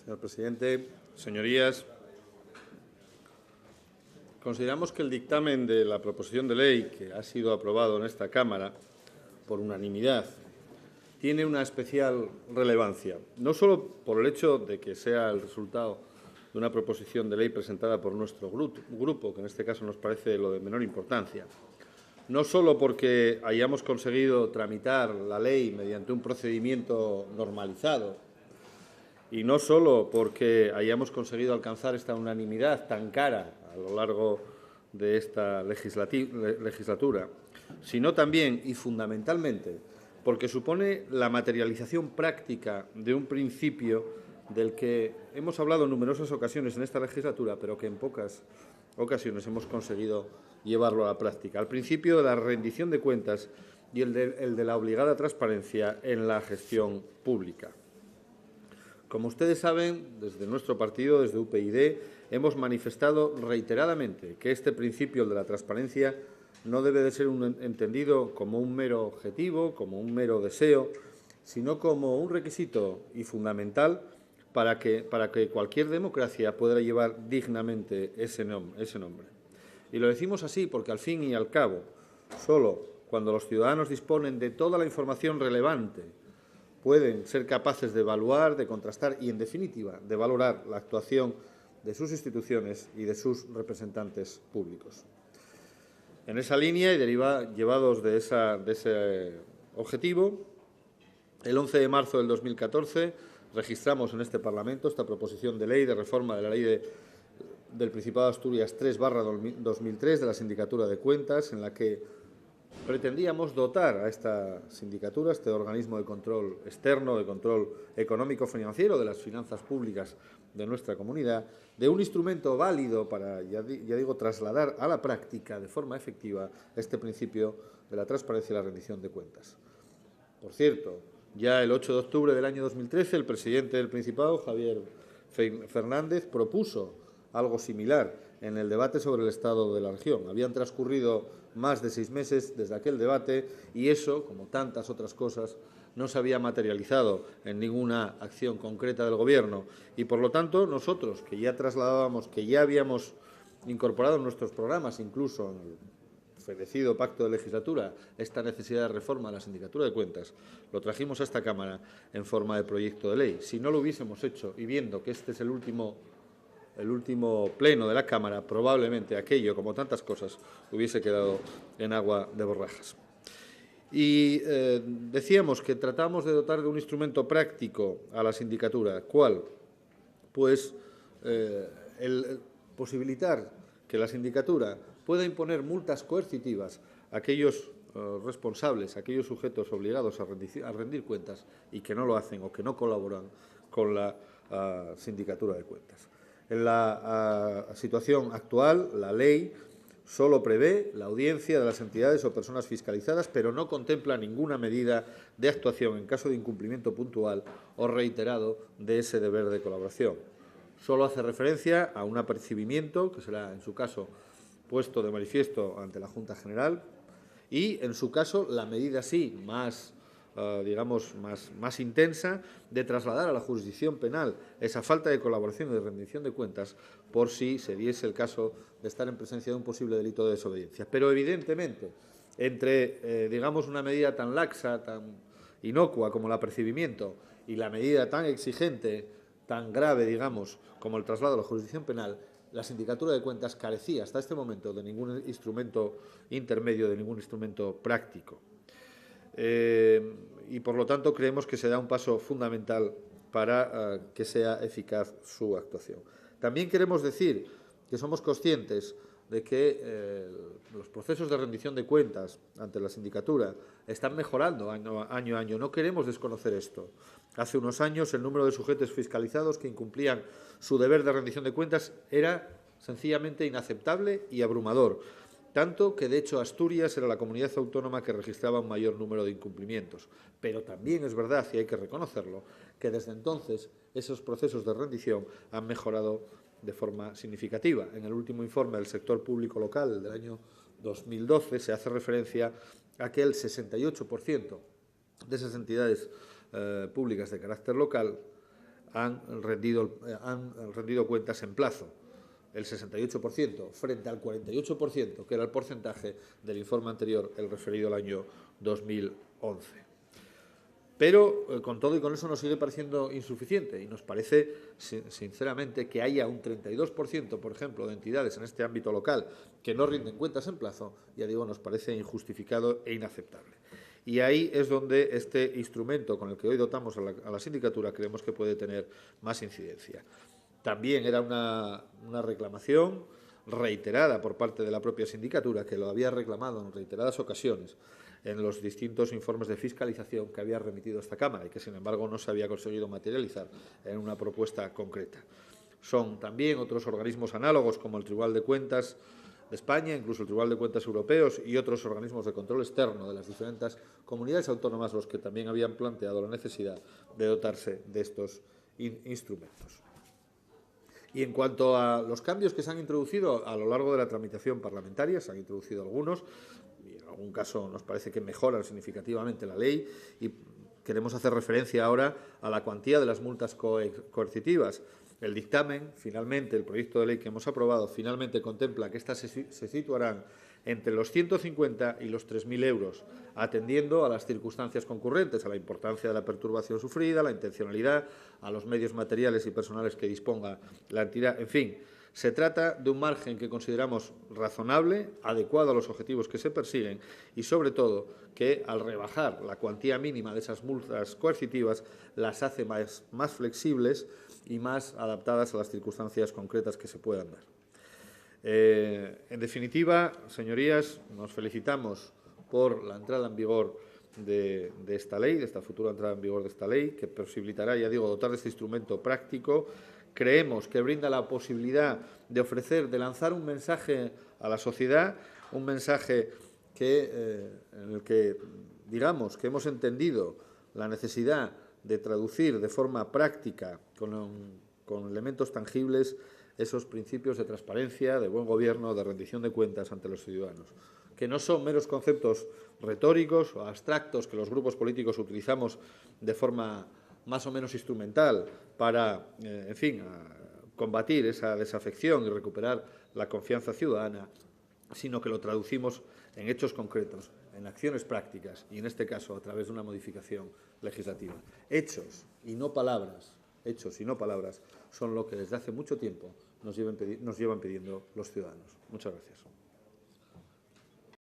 Señor presidente, señorías, consideramos que el dictamen de la proposición de ley que ha sido aprobado en esta Cámara por unanimidad tiene una especial relevancia, no solo por el hecho de que sea el resultado de una proposición de ley presentada por nuestro grupo, que en este caso nos parece lo de menor importancia, no solo porque hayamos conseguido tramitar la ley mediante un procedimiento normalizado y no solo porque hayamos conseguido alcanzar esta unanimidad tan cara a lo largo de esta legislatura, sino también y fundamentalmente porque supone la materialización práctica de un principio del que hemos hablado en numerosas ocasiones en esta legislatura, pero que en pocas ocasiones hemos conseguido llevarlo a la práctica. Al principio de la rendición de cuentas y el de la obligada transparencia en la gestión pública. Como ustedes saben, desde nuestro partido, desde UPyD, hemos manifestado reiteradamente que este principio, el de la transparencia, no debe de ser entendido como un mero objetivo, como un mero deseo, sino como un requisito y fundamental para que cualquier democracia pueda llevar dignamente ese nombre. Y lo decimos así porque, al fin y al cabo, solo cuando los ciudadanos disponen de toda la información relevante pueden ser capaces de evaluar, de contrastar y, en definitiva, de valorar la actuación de sus instituciones y de sus representantes públicos. En esa línea y llevados de ese objetivo, el 11 de marzo del 2014 registramos en este Parlamento esta proposición de ley de reforma de la Ley del Principado de Asturias 3/2003 de la Sindicatura de Cuentas, en la que pretendíamos dotar a esta sindicatura, este organismo de control externo, de control económico-financiero de las finanzas públicas de nuestra comunidad, de un instrumento válido para, ya digo, trasladar a la práctica de forma efectiva este principio de la transparencia y la rendición de cuentas. Por cierto, ya el 8 de octubre del año 2013, el presidente del Principado, Javier Fernández, propuso algo similar en el debate sobre el estado de la región. Habían transcurrido más de 6 meses desde aquel debate y eso, como tantas otras cosas, no se había materializado en ninguna acción concreta del Gobierno. Y, por lo tanto, nosotros, que ya trasladábamos, que ya habíamos incorporado en nuestros programas, incluso en el fenecido pacto de legislatura, esta necesidad de reforma de la Sindicatura de Cuentas, lo trajimos a esta Cámara en forma de proyecto de ley. Si no lo hubiésemos hecho y viendo que este es el último pleno de la Cámara, probablemente aquello, como tantas cosas, hubiese quedado en agua de borrajas. Y decíamos que tratamos de dotar de un instrumento práctico a la sindicatura. ¿Cuál? Pues el posibilitar que la sindicatura pueda imponer multas coercitivas a aquellos responsables, a aquellos sujetos obligados a rendir cuentas y que no lo hacen o que no colaboran con la sindicatura de cuentas. En la situación actual, la ley solo prevé la audiencia de las entidades o personas fiscalizadas, pero no contempla ninguna medida de actuación en caso de incumplimiento puntual o reiterado de ese deber de colaboración. Solo hace referencia a un apercibimiento, que será, en su caso, puesto de manifiesto ante la Junta General, y, en su caso, la medida sí más intensa de trasladar a la jurisdicción penal esa falta de colaboración y de rendición de cuentas por si se diese el caso de estar en presencia de un posible delito de desobediencia. Pero, evidentemente, entre una medida tan laxa, tan inocua como el apercibimiento y la medida tan exigente, tan grave, como el traslado a la jurisdicción penal, la Sindicatura de Cuentas carecía hasta este momento de ningún instrumento intermedio, de ningún instrumento práctico. Y, por lo tanto, creemos que se da un paso fundamental para que sea eficaz su actuación. También queremos decir que somos conscientes de que los procesos de rendición de cuentas ante la sindicatura están mejorando año a año. No queremos desconocer esto. Hace unos años el número de sujetos fiscalizados que incumplían su deber de rendición de cuentas era sencillamente inaceptable y abrumador, tanto que, de hecho, Asturias era la comunidad autónoma que registraba un mayor número de incumplimientos. Pero también es verdad, y hay que reconocerlo, que desde entonces esos procesos de rendición han mejorado de forma significativa. En el último informe del sector público local del año 2012 se hace referencia a que el 68% de esas entidades públicas de carácter local han rendido cuentas en plazo, el 68%, frente al 48%, que era el porcentaje del informe anterior, el referido al año 2011. Pero, con todo y con eso, nos sigue pareciendo insuficiente y nos parece, sinceramente, que haya un 32%, por ejemplo, de entidades en este ámbito local que no rinden cuentas en plazo, ya digo, nos parece injustificado e inaceptable. Y ahí es donde este instrumento con el que hoy dotamos a la sindicatura creemos que puede tener más incidencia. También era una reclamación reiterada por parte de la propia sindicatura, que lo había reclamado en reiteradas ocasiones en los distintos informes de fiscalización que había remitido esta Cámara y que, sin embargo, no se había conseguido materializar en una propuesta concreta. Son también otros organismos análogos, como el Tribunal de Cuentas de España, incluso el Tribunal de Cuentas Europeos y otros organismos de control externo de las diferentes comunidades autónomas, los que también habían planteado la necesidad de dotarse de estos instrumentos. Y en cuanto a los cambios que se han introducido a lo largo de la tramitación parlamentaria, se han introducido algunos, y en algún caso nos parece que mejoran significativamente la ley, y queremos hacer referencia ahora a la cuantía de las multas coercitivas. El dictamen, finalmente, el proyecto de ley que hemos aprobado, finalmente contempla que estas se situarán entre los 150 y los 3.000 euros, atendiendo a las circunstancias concurrentes, a la importancia de la perturbación sufrida, a la intencionalidad, a los medios materiales y personales que disponga la entidad. En fin, se trata de un margen que consideramos razonable, adecuado a los objetivos que se persiguen y, sobre todo, que al rebajar la cuantía mínima de esas multas coercitivas las hace más flexibles y más adaptadas a las circunstancias concretas que se puedan dar. En definitiva, señorías, nos felicitamos por la entrada en vigor de esta ley, de esta futura entrada en vigor de esta ley, que posibilitará, ya digo, dotar de este instrumento práctico. Creemos que brinda la posibilidad de ofrecer, de lanzar un mensaje a la sociedad, un mensaje en el que, digamos, que hemos entendido la necesidad de traducir de forma práctica, con elementos tangibles, esos principios de transparencia, de buen gobierno, de rendición de cuentas ante los ciudadanos, que no son meros conceptos retóricos o abstractos que los grupos políticos utilizamos de forma más o menos instrumental para, en fin, combatir esa desafección y recuperar la confianza ciudadana, sino que lo traducimos en hechos concretos, en acciones prácticas y, en este caso, a través de una modificación legislativa. Hechos y no palabras son lo que desde hace mucho tiempo nos llevan pidiendo los ciudadanos. Muchas gracias.